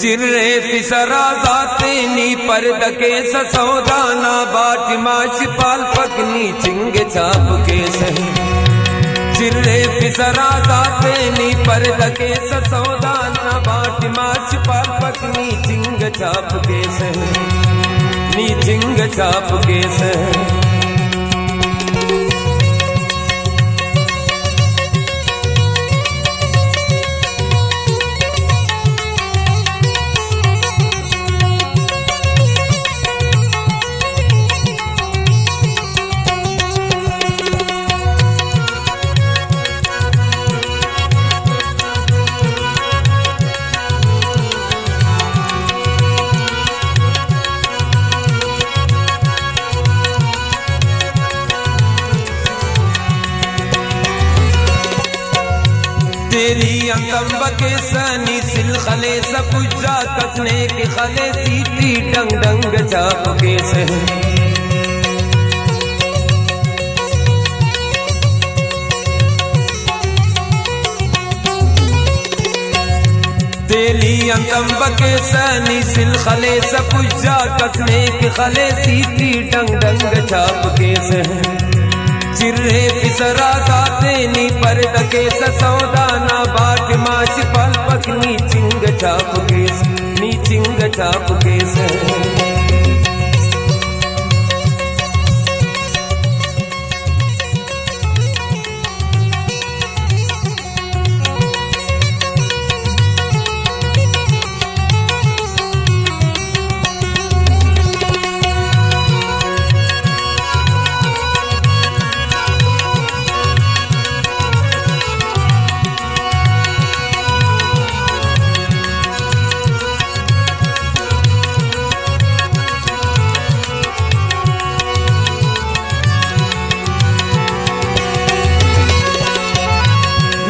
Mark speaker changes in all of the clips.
Speaker 1: चिर्रे फिसरा जातेनी परदके सौदाना बाट माश पाल पकनी चिंग छाप के सही चिर्रे फिसरा जातेनी परदके सौदाना बाट माश पाल पकनी चिंग छाप के सही नी चिंग छाप के सही तेरी अंगंब के सनी सिल खले सपुजा कचने के खले सीटी डंग डंग छाप के सही तेरी अंगंब के सनी सिल खले सपुजा कचने के खले सीटी डंग डंग छाप के सही चिर्रे फिसरा जातेनी परदके सौदाना बाट माश पाल पकनी चिंग छाप के नी चिंग छाप के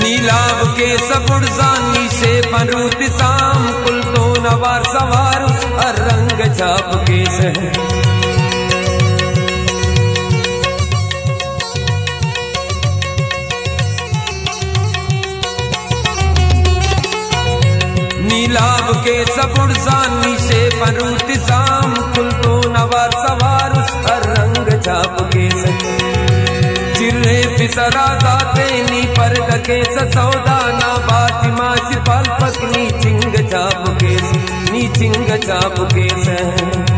Speaker 1: नीलाव के सफुरजानी से फरूत शाम कुल तो नवार सवार उस पर रंग छाप के सही नीलाव के सफुरजानी से फरूत शाम कुल तो नवार सवार उस पर रंग छाप के सही चिर्रे फिसरा जातेनी परदके सौदाना बाट माश पाल पकनी चिंग छाप के नी चिंग छाप के सही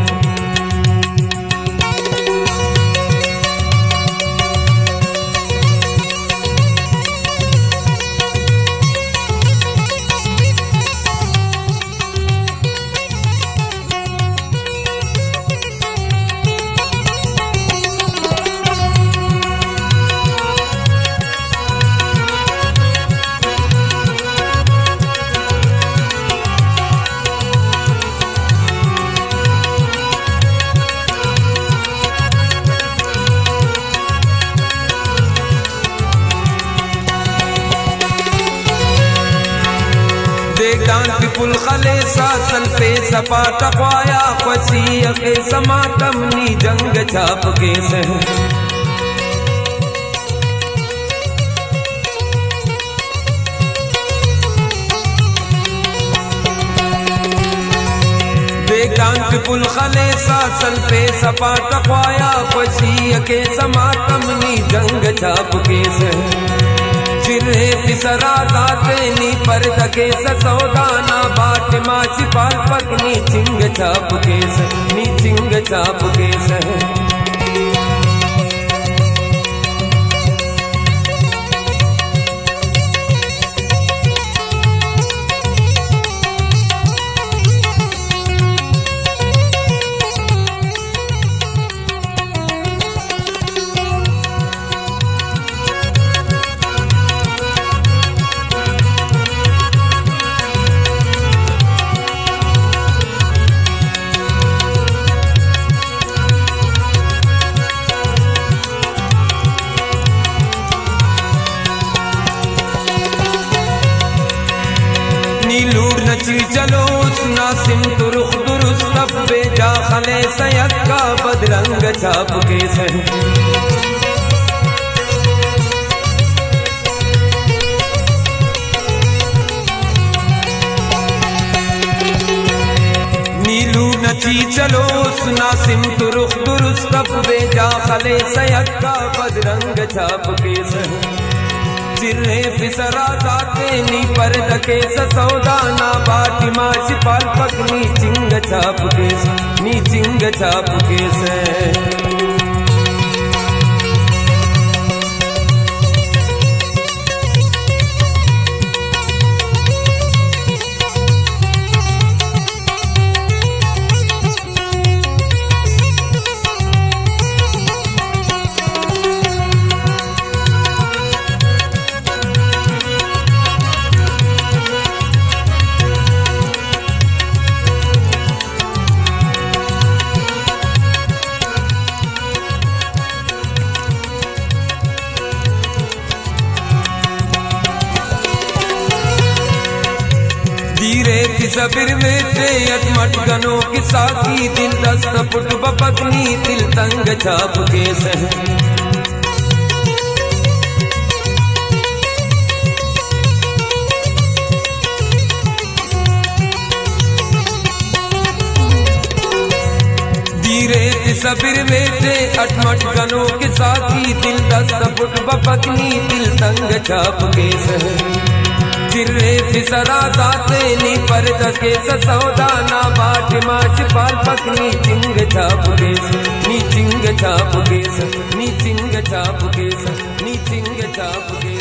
Speaker 1: देगान पुल खले सासल पे सपाट ख्वाया खुशी के समातम नी जंग छाप के सही देगान पुल खले सासल पे सपाट ख्वाया खुशी के समातम नी जंग छाप के सही चिर्रे फिसरा जातेनी परदके सौदाना बाट माश पाल पकनी चिंग छाप के नी चिंग छाप के सही नची चलो सुना सिम तुरुख दुरुस्त बेजा खले सैयद का बदरंग छाप के सही नची चलो सुना सिम तुरुख दुरुस्त बेजा खले सयक्का बदरंग छाप के सह चिर्रे फिसरा जाते नी परद के सौदाना बाटी माशी पाल पकनी चिंग छाप के नी चिंग छाप के से धीरे की सबीर वेटे अटमट गनों की साथी दिल दस्त पुट बपकनी दिल तंग छाप के सह धीरे की सबीर वेटे अटमट गनों की साथी दिल दस्त पुट बपकनी दिल तंग छाप के सह चिर्रे फिसरा जाते नी परद के सौदाना बाट माश पाल पकनी चिंग छाप के नी चिंग छाप के नी चिंग छाप के नी चिंग छाप के